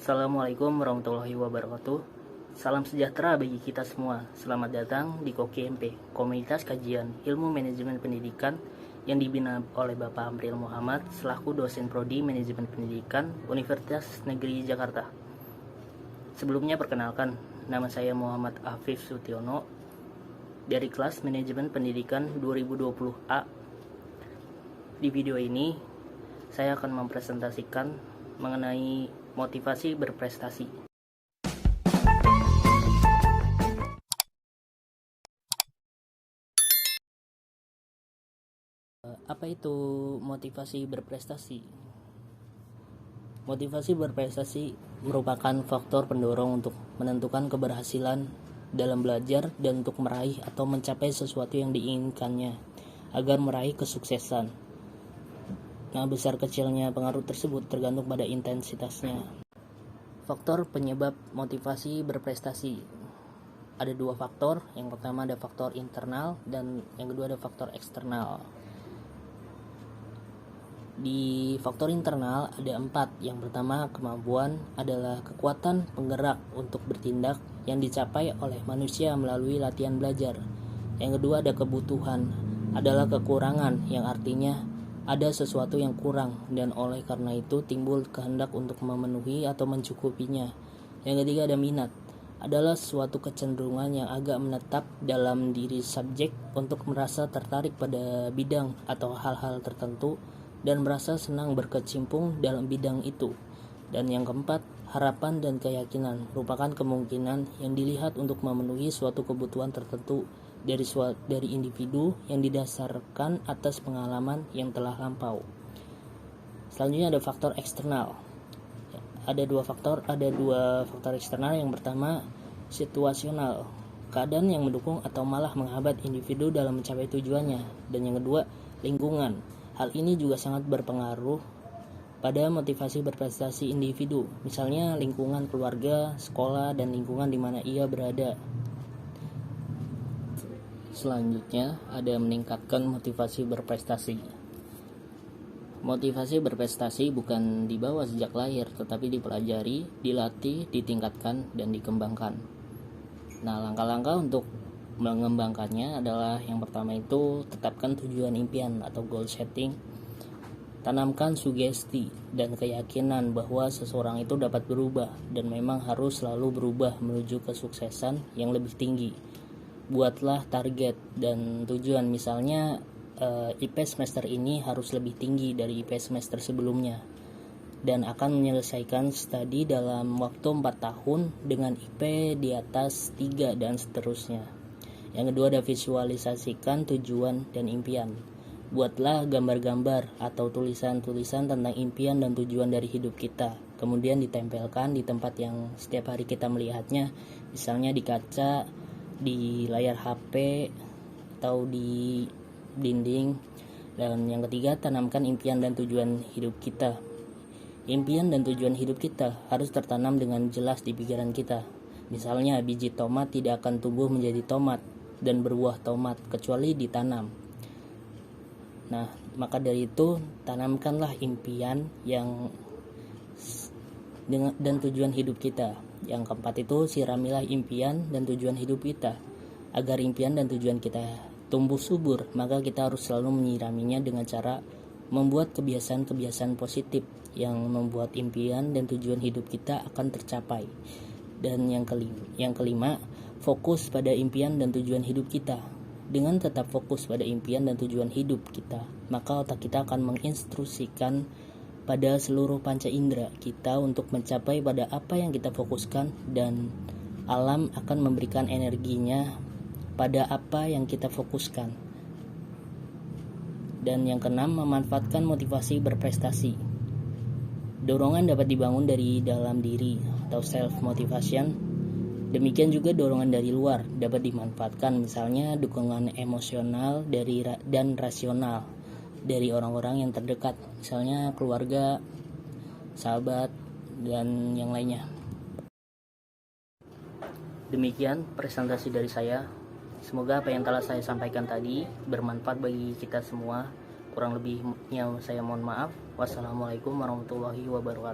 Assalamualaikum warahmatullahi wabarakatuh. Salam sejahtera bagi kita semua. Selamat datang di KOKMP, Komunitas Kajian Ilmu Manajemen Pendidikan yang dibina oleh Bapak Amril Muhammad selaku dosen prodi Manajemen Pendidikan Universitas Negeri Jakarta. Sebelumnya perkenalkan, nama saya Muhammad Afif Sutiono dari kelas Manajemen Pendidikan 2020A. Di video ini saya akan mempresentasikan mengenai motivasi berprestasi. Apa itu motivasi berprestasi? Motivasi berprestasi merupakan faktor pendorong untuk menentukan keberhasilan dalam belajar dan untuk meraih atau mencapai sesuatu yang diinginkannya agar meraih kesuksesan. Nah, besar kecilnya pengaruh tersebut tergantung pada intensitasnya. Faktor penyebab motivasi berprestasi. Ada dua faktor, yang pertama ada faktor internal dan yang kedua ada faktor eksternal. Di faktor internal ada 4. Yang pertama, kemampuan adalah kekuatan penggerak untuk bertindak yang dicapai oleh manusia melalui latihan belajar. Yang kedua ada kebutuhan, adalah kekurangan yang artinya ada sesuatu yang kurang dan oleh karena itu timbul kehendak untuk memenuhi atau mencukupinya. Yang ketiga ada minat, adalah suatu kecenderungan yang agak menetap dalam diri subjek untuk merasa tertarik pada bidang atau hal-hal tertentu dan merasa senang berkecimpung dalam bidang itu. Dan yang keempat, harapan dan keyakinan merupakan kemungkinan yang dilihat untuk memenuhi suatu kebutuhan tertentu dari individu yang didasarkan atas pengalaman yang telah lampau. Selanjutnya ada faktor eksternal. Ada dua faktor eksternal. Yang pertama, situasional, keadaan yang mendukung atau malah menghambat individu dalam mencapai tujuannya. Dan yang kedua, lingkungan. Hal ini juga sangat berpengaruh pada motivasi berprestasi individu, misalnya lingkungan keluarga, sekolah, dan lingkungan di mana ia berada. Selanjutnya ada meningkatkan motivasi berprestasi. Motivasi berprestasi bukan dibawa sejak lahir, tetapi dipelajari, dilatih, ditingkatkan, dan dikembangkan. Nah, langkah-langkah untuk mengembangkannya adalah yang pertama itu tetapkan tujuan impian atau goal setting. Tanamkan sugesti dan keyakinan bahwa seseorang itu dapat berubah dan memang harus selalu berubah menuju kesuksesan yang lebih tinggi. Buatlah target dan tujuan, misalnya IP semester ini harus lebih tinggi dari IP semester sebelumnya dan akan menyelesaikan studi dalam waktu 4 tahun dengan IP di atas 3 dan seterusnya. Yang kedua ada visualisasikan tujuan dan impian. Buatlah gambar-gambar atau tulisan-tulisan tentang impian dan tujuan dari hidup kita, kemudian ditempelkan di tempat yang setiap hari kita melihatnya, misalnya di kaca, di layar HP, atau di dinding. Dan yang ketiga, tanamkan impian dan tujuan hidup kita. Impian dan tujuan hidup kita harus tertanam dengan jelas di pikiran kita. Misalnya, biji tomat tidak akan tumbuh menjadi tomat dan berbuah tomat kecuali ditanam. Nah, maka dari itu tanamkanlah impian dan tujuan hidup kita. Yang keempat itu siramilah impian dan tujuan hidup kita. Agar impian dan tujuan kita tumbuh subur, maka kita harus selalu menyiraminya dengan cara membuat kebiasaan-kebiasaan positif yang membuat impian dan tujuan hidup kita akan tercapai. Dan yang kelima, fokus pada impian dan tujuan hidup kita. Dengan tetap fokus pada impian dan tujuan hidup kita, maka otak kita akan menginstruksikan pada seluruh panca indera kita untuk mencapai pada apa yang kita fokuskan, dan alam akan memberikan energinya pada apa yang kita fokuskan. Dan yang keenam, memanfaatkan motivasi berprestasi. Dorongan dapat dibangun dari dalam diri atau self motivation. Demikian juga dorongan dari luar dapat dimanfaatkan, misalnya dukungan emosional dan rasional dari orang-orang yang terdekat, misalnya keluarga, sahabat, dan yang lainnya. Demikian presentasi dari saya. Semoga apa yang telah saya sampaikan tadi bermanfaat bagi kita semua. Kurang lebihnya saya mohon maaf. Wassalamualaikum warahmatullahi wabarakatuh.